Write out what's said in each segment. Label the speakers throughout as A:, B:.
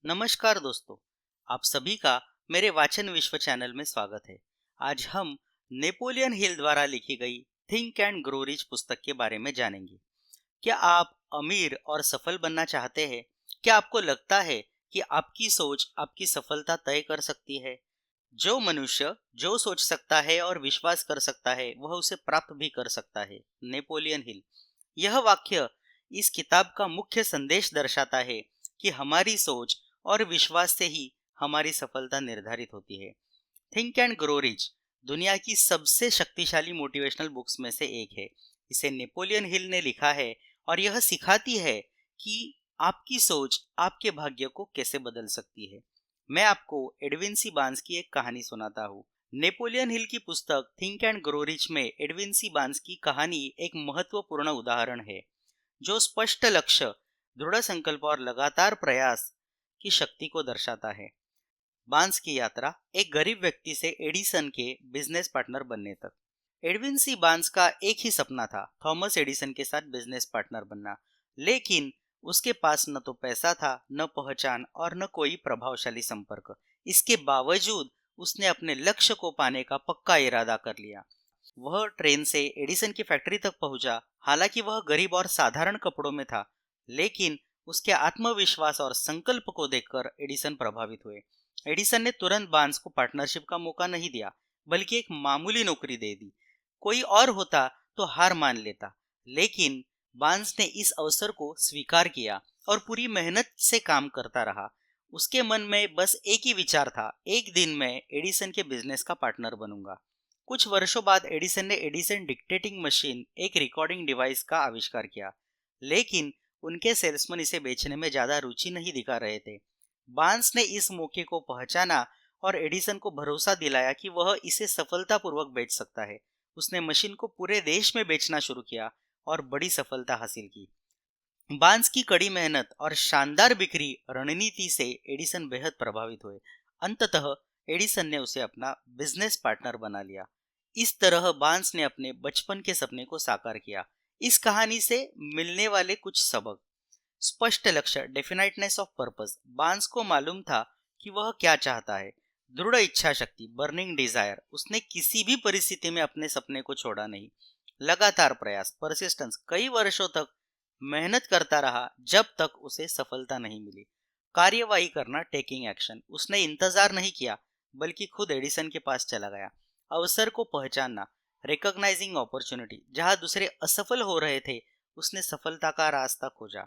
A: नमस्कार दोस्तों, आप सभी का मेरे वाचन विश्व चैनल में स्वागत है। आज हम नेपोलियन हिल द्वारा लिखी गई थिंक एंड ग्रो रिच पुस्तक के बारे में जानेंगे। क्या आप अमीर और सफल बनना चाहते हैं? क्या आपको लगता है कि आपकी सोच आपकी सफलता तय कर सकती है? जो मनुष्य जो सोच सकता है और विश्वास कर सकता है, वह उसे प्राप्त भी कर सकता है। Napoleon Hill. यह वाक्य इस किताब का मुख्य संदेश दर्शाता है कि हमारी सोच और विश्वास से ही हमारी सफलता निर्धारित होती है। थिंक एंड ग्रो रिच दुनिया की सबसे शक्तिशाली मोटिवेशनल बुक्स में से एक है। इसे नेपोलियन हिल ने लिखा है और यह सिखाती है कि आपकी सोच आपके भाग्य को कैसे बदल सकती है। मैं आपको एडविन सी बांस की एक कहानी सुनाता हूँ। नेपोलियन हिल की पुस्तक थिंक एंड ग्रो रिच में एडविन सी बांस की कहानी एक महत्वपूर्ण उदाहरण है, जो स्पष्ट लक्ष्य, दृढ़ संकल्प और लगातार प्रयास की शक्ति को दर्शाता है। बांस की यात्रा एक गरीब व्यक्ति से एडिसन के बिजनेस पार्टनर बनने तक। एडविन सी बांस का एक ही सपना था, थॉमस एडिसन के साथ बिजनेस पार्टनर बनना। लेकिन उसके पास न तो पैसा था, न पहचान और न कोई प्रभावशाली संपर्क। इसके बावजूद उसने अपने लक्ष्य को पाने का पक्का इरादा कर लिया। वह ट्रेन से एडिसन की फैक्ट्री तक पहुंचा। हालांकि वह गरीब और साधारण कपड़ों में था, लेकिन उसके आत्मविश्वास और संकल्प को देखकर एडिसन प्रभावित हुए। एडिसन ने तुरंत बांस को पार्टनरशिप का मौका नहीं दिया, बल्कि एक मामूली नौकरी दे दी। कोई और होता तो हार मान लेता, लेकिन बांस ने इस अवसर को स्वीकार किया और पूरी मेहनत से काम करता रहा। उसके मन में बस एक ही विचार था, एक दिन मैं एडिसन के बिजनेस का पार्टनर बनूंगा। कुछ वर्षों बाद एडिसन ने एडिसन डिक्टेटिंग मशीन, एक रिकॉर्डिंग डिवाइस का आविष्कार किया, लेकिन उनके सेल्समैन इसे बेचने में ज्यादा रुचि नहीं दिखा रहे थे। बांस ने इस मौके को पहचाना और एडिसन को भरोसा दिलाया कि वह इसे सफलतापूर्वक बेच सकता है। उसने मशीन को पूरे देश में बेचना शुरू किया और बड़ी सफलता हासिल की। बांस की कड़ी मेहनत और शानदार बिक्री रणनीति से एडिसन बेहद प्रभावित हुए। अंततः एडिसन ने उसे अपना बिजनेस पार्टनर बना लिया। इस तरह बांस ने अपने बचपन के सपने को साकार किया। इस कहानी से मिलने वाले कुछ सबक: स्पष्ट लक्ष्य, डेफिनाइटनेस ऑफ पर्पस। बांस को मालूम था कि वह क्या चाहता है। दृढ़ इच्छा शक्ति, बर्निंग डिजायर। उसने किसी भी परिस्थिति में अपने सपने को छोड़ा नहीं। लगातार प्रयास, परसिस्टेंस। कई वर्षों तक मेहनत करता रहा जब तक उसे सफलता नहीं मिली। कार्यवाही करना, टेकिंग एक्शन। उसने इंतजार नहीं किया, बल्कि खुद एडिसन के पास चला गया। अवसर को पहचानना, रिकॉग्नाइजिंग अपॉर्चुनिटी। जहां दूसरे असफल हो रहे थे, उसने सफलता का रास्ता खोजा।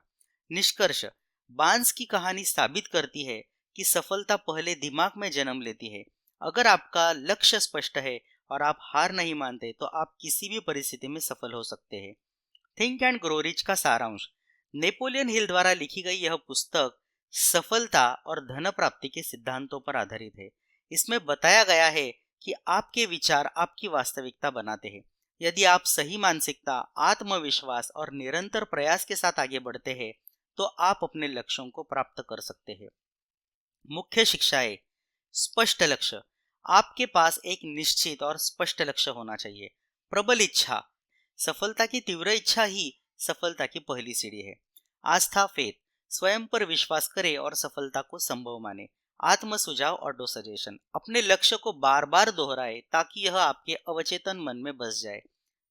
A: निष्कर्ष: बांस की कहानी साबित करती है कि सफलता पहले दिमाग में जन्म लेती है। अगर आपका लक्ष्य स्पष्ट है और आप हार नहीं मानते, तो आप किसी भी परिस्थिति में सफल हो सकते हैं। थिंक एंड ग्रो रिच का सारांश: नेपोलियन हिल द्वारा लिखी गई यह पुस्तक सफलता और धन प्राप्ति के सिद्धांतों पर आधारित है। इसमें बताया गया है कि आपके विचार आपकी वास्तविकता बनाते हैं। यदि आप सही मानसिकता, आत्मविश्वास और निरंतर प्रयास के साथ आगे बढ़ते हैं, तो आप अपने लक्ष्यों को प्राप्त कर सकते हैं। मुख्य शिक्षाएं: स्पष्ट लक्ष्य। आपके पास एक निश्चित और स्पष्ट लक्ष्य होना चाहिए। प्रबल इच्छा। सफलता की तीव्र इच्छा ही सफलता की पहली सीढ़ी है। आस्था, फेथ। स्वयं पर विश्वास करें और सफलता को संभव माने। आत्म सुझाव, ऑटो सजेशन। अपने लक्ष्य को बार बार दोहराए ताकि यह आपके अवचेतन मन में बस जाए।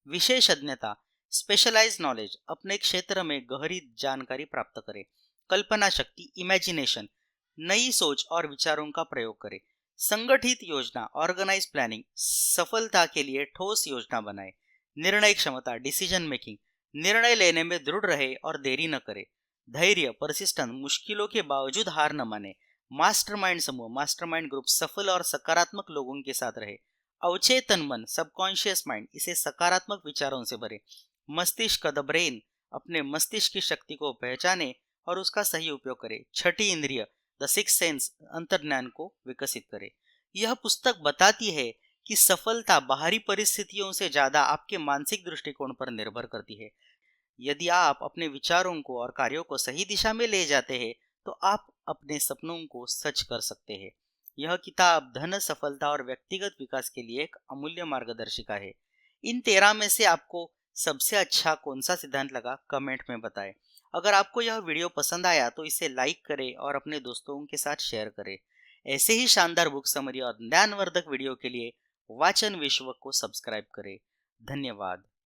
A: विशेषज्ञता, स्पेशलाइज नॉलेज। अपने क्षेत्र में गहरी जानकारी प्राप्त करें। कल्पना शक्ति, इमेजिनेशन। नई सोच और विचारों का प्रयोग करें। संगठित योजना, ऑर्गेनाइज प्लानिंग। सफलता के लिए ठोस योजना बनाएं। निर्णय क्षमता, डिसीजन मेकिंग। निर्णय लेने में दृढ़ रहे और देरी न करे। धैर्य, परसिस्टेंस। मुश्किलों के बावजूद हार न माने। मास्टरमाइंड समूह, मास्टरमाइंड ग्रुप। सफल और सकारात्मक लोगों के साथ रहे। अवचेतन मन, सबकॉन्शियस माइंड। इसे सकारात्मक विचारों से भरे। मस्तिष्क, द ब्रेन। अपने मस्तिष्क की शक्ति को पहचाने और उसका सही उपयोग करे। छठी इंद्रिय, द सिक्स सेंस। अंतर्ज्ञान को विकसित करे। यह पुस्तक बताती है कि सफलता बाहरी परिस्थितियों से ज्यादा आपके मानसिक दृष्टिकोण पर निर्भर करती है। यदि आप अपने विचारों को और कार्यों को सही दिशा में ले जाते हैं, तो आप अपने सपनों को सच कर सकते हैं। यह किताब धन, सफलता और व्यक्तिगत विकास के लिए एक अमूल्य मार्गदर्शिका है। इन 13 में से आपको सबसे अच्छा कौन सा सिद्धांत लगा, कमेंट में बताएं। अगर आपको यह वीडियो पसंद आया तो इसे लाइक करें और अपने दोस्तों के साथ शेयर करें। ऐसे ही शानदार बुक समरी और ज्ञानवर्धक वीडियो के लिए वाचन विश्व को सब्सक्राइब करें। धन्यवाद।